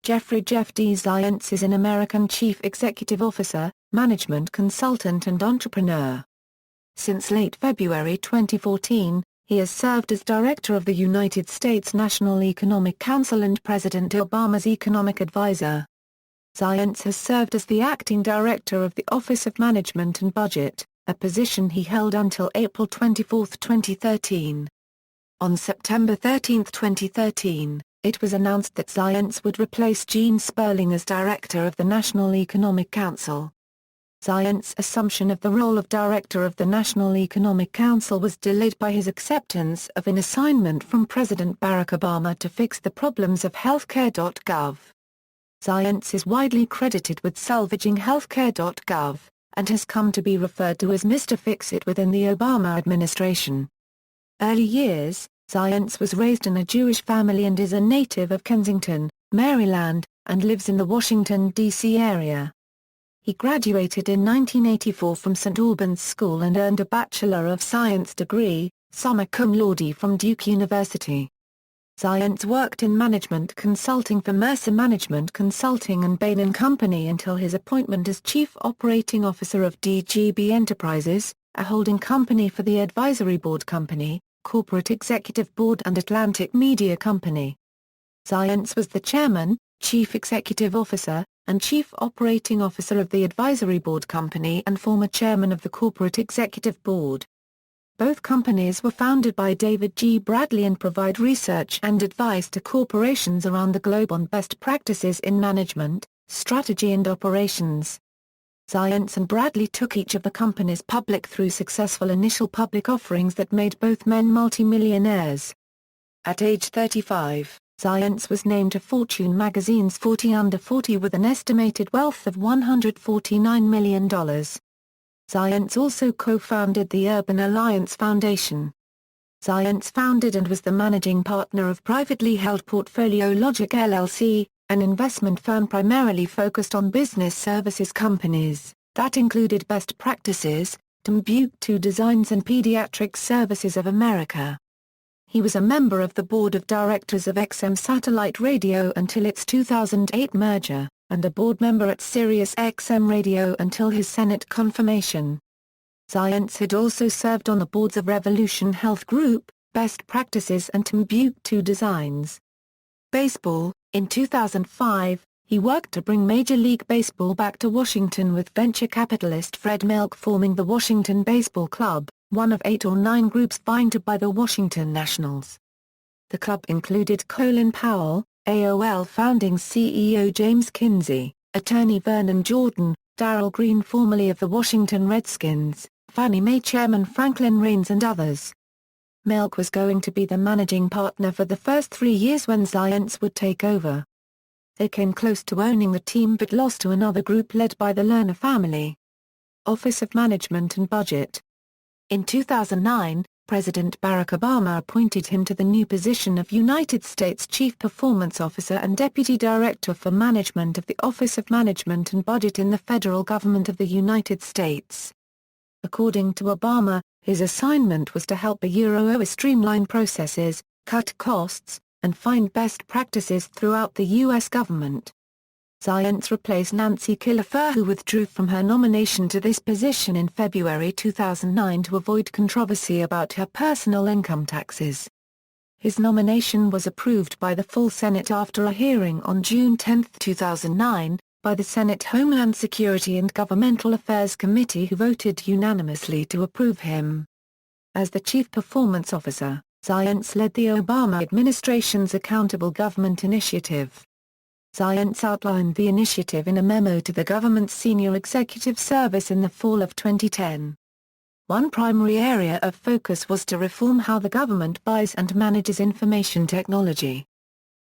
Jeff D. Zients is an American Chief Executive Officer, management consultant and entrepreneur. Since late February 2014, he has served as Director of the United States National Economic Council and President Obama's economic advisor. Zients has served as the Acting Director of the Office of Management and Budget, a position he held until April 24, 2013. On September 13, 2013, it was announced that Zients would replace Gene Sperling as Director of the National Economic Council. Zients' assumption of the role of Director of the National Economic Council was delayed by his acceptance of an assignment from President Barack Obama to fix the problems of HealthCare.gov. Zients is widely credited with salvaging HealthCare.gov, and has come to be referred to as Mr. Fix-It within the Obama administration. Early years, Zients was raised in a Jewish family and is a native of Kensington, Maryland, and lives in the Washington, D.C. area. He graduated in 1984 from St. Albans School and earned a Bachelor of Science degree, summa cum laude from Duke University. Zients worked in management consulting for Mercer Management Consulting and Bain & Company until his appointment as Chief Operating Officer of DGB Enterprises, a holding company for the Advisory Board Company, Corporate Executive Board and Atlantic Media Company. Zients was the Chairman, Chief Executive Officer, and Chief Operating Officer of the Advisory Board Company and former Chairman of the Corporate Executive Board. Both companies were founded by David G. Bradley and provide research and advice to corporations around the globe on best practices in management, strategy and operations. Zients and Bradley took each of the companies public through successful initial public offerings that made both men multimillionaires. At age 35, Zients was named to Fortune magazine's 40 Under 40 with an estimated wealth of $149 million. Zients also co-founded the Urban Alliance Foundation. Zients founded and was the managing partner of privately held Portfolio Logic LLC, an investment firm primarily focused on business services companies, that included Best Practices, Timbuktu Designs and Pediatric Services of America. He was a member of the board of directors of XM Satellite Radio until its 2008 merger, and a board member at Sirius XM Radio until his Senate confirmation. Zients had also served on the boards of Revolution Health Group, Best Practices and Timbuktu Designs. Baseball. In 2005, he worked to bring Major League Baseball back to Washington with venture capitalist Fred Milk forming the Washington Baseball Club, one of 8 or 9 groups vying to buy the Washington Nationals. The club included Colin Powell, AOL founding CEO James Kinsey, attorney Vernon Jordan, Darrell Green formerly of the Washington Redskins, Fannie Mae chairman Franklin Raines and others. Milk was going to be the managing partner for the first 3 years when Zients would take over. They came close to owning the team but lost to another group led by the Lerner family. Office of Management and Budget. In 2009, President Barack Obama appointed him to the new position of United States Chief Performance Officer and Deputy Director for Management of the Office of Management and Budget in the federal government of the United States. According to Obama, his assignment was to help the OIS streamline processes, cut costs, and find best practices throughout the U.S. government. Zients replaced Nancy Killefer, who withdrew from her nomination to this position in February 2009 to avoid controversy about her personal income taxes. His nomination was approved by the full Senate after a hearing on June 10, 2009, by the Senate Homeland Security and Governmental Affairs Committee, who voted unanimously to approve him. As the Chief Performance Officer, Zients led the Obama administration's Accountable Government Initiative. Zients outlined the initiative in a memo to the government's senior executive service in the fall of 2010. One primary area of focus was to reform how the government buys and manages information technology.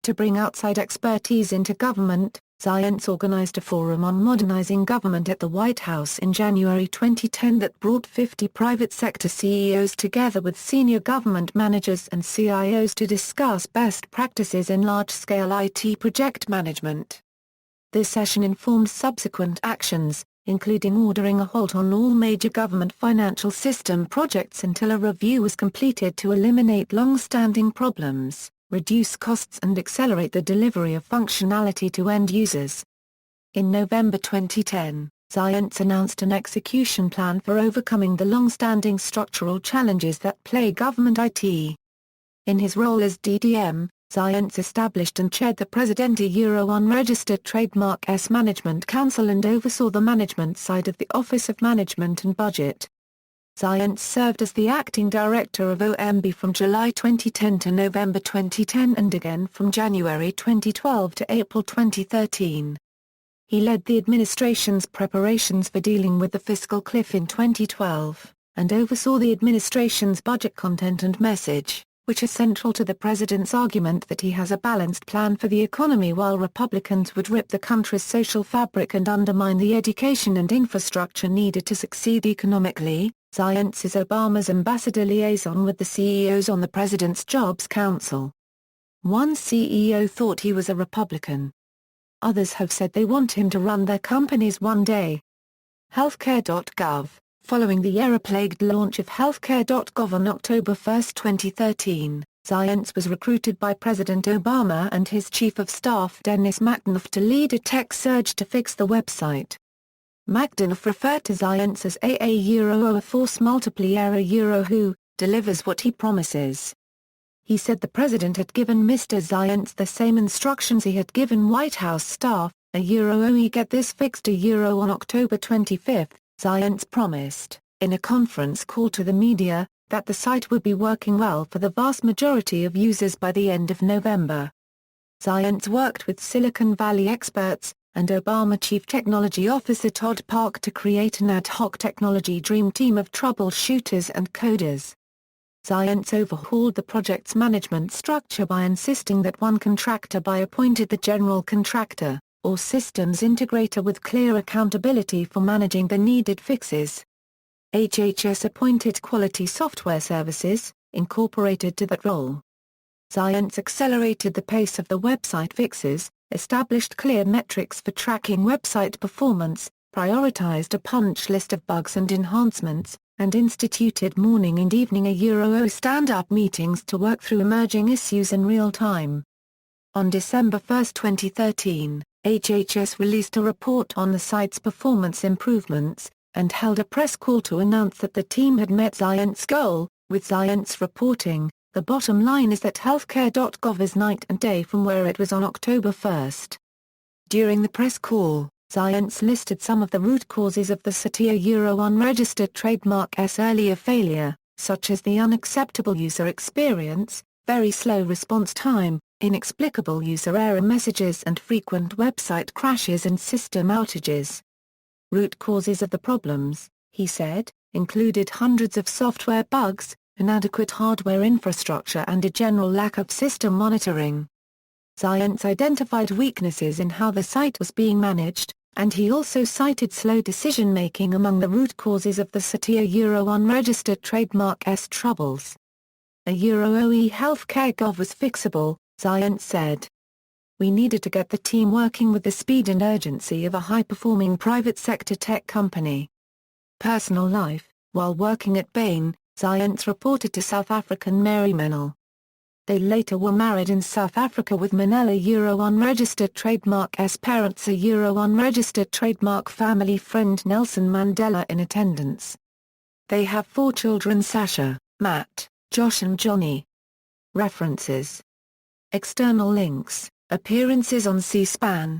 To bring outside expertise into government, Zients organized a forum on modernizing government at the White House in January 2010 that brought 50 private sector CEOs together with senior government managers and CIOs to discuss best practices in large-scale IT project management. This session informed subsequent actions, including ordering a halt on all major government financial system projects until a review was completed to eliminate long-standing problems. reduce costs and accelerate the delivery of functionality to end users. In November 2010, Zients announced an execution plan for overcoming the long-standing structural challenges that plague government IT. In his role as DDM, Zients established and chaired the President-Unregistered Trademarks Management Council and oversaw the management side of the Office of Management and Budget. Zients served as the acting director of OMB from July 2010 to November 2010 and again from January 2012 to April 2013. He led the administration's preparations for dealing with the fiscal cliff in 2012, and oversaw the administration's budget content and message, which are central to the president's argument that he has a balanced plan for the economy while Republicans would rip the country's social fabric and undermine the education and infrastructure needed to succeed economically. Zients is Obama's ambassador liaison with the CEOs on the President's Jobs Council. One CEO thought he was a Republican. Others have said they want him to run their companies one day. HealthCare.gov. Following the error-plagued launch of HealthCare.gov on October 1, 2013, Zients was recruited by President Obama and his Chief of Staff Dennis McDonough to lead a tech surge to fix the website. McDonough referred to Zients as a force multiplier who delivers what he promises. He said the president had given Mr. Zients the same instructions he had given White House staff, we get this fixed on October 25. Zients promised, in a conference call to the media, that the site would be working well for the vast majority of users by the end of November. Zients worked with Silicon Valley experts, and Obama Chief Technology Officer Todd Park to create an ad hoc technology dream team of troubleshooters and coders. Zients overhauled the project's management structure by insisting that one contractor be appointed the general contractor, or systems integrator with clear accountability for managing the needed fixes. HHS appointed Quality Software Services, Incorporated to that role. Zients accelerated the pace of the website fixes, established clear metrics for tracking website performance, prioritized a punch list of bugs and enhancements, and instituted morning and evening stand-up meetings to work through emerging issues in real time. On December 1, 2013, HHS released a report on the site's performance improvements, and held a press call to announce that the team had met Zients' goal. With Zients reporting, the bottom line is that HealthCare.gov is night and day from where it was on October 1. During the press call, Zients listed some of the root causes of the Unregistered Trademark's earlier failure, such as the unacceptable user experience, very slow response time, inexplicable user error messages and frequent website crashes and system outages. Root causes of the problems, he said, included hundreds of software bugs, inadequate hardware infrastructure and a general lack of system monitoring. Zients identified weaknesses in how the site was being managed, and he also cited slow decision-making among the root causes of the Unregistered Trademark's troubles. HealthCare.gov was fixable, Zients said. We needed to get the team working with the speed and urgency of a high-performing private sector tech company. Personal life: while working at Bain, Zients reported to South African Mary Menel. They later were married in South Africa with Manella Unregistered Trademark's parents Unregistered Trademark family friend Nelson Mandela in attendance. They have 4 children: Sasha, Matt, Josh and Johnny. References. External links: appearances on C-SPAN.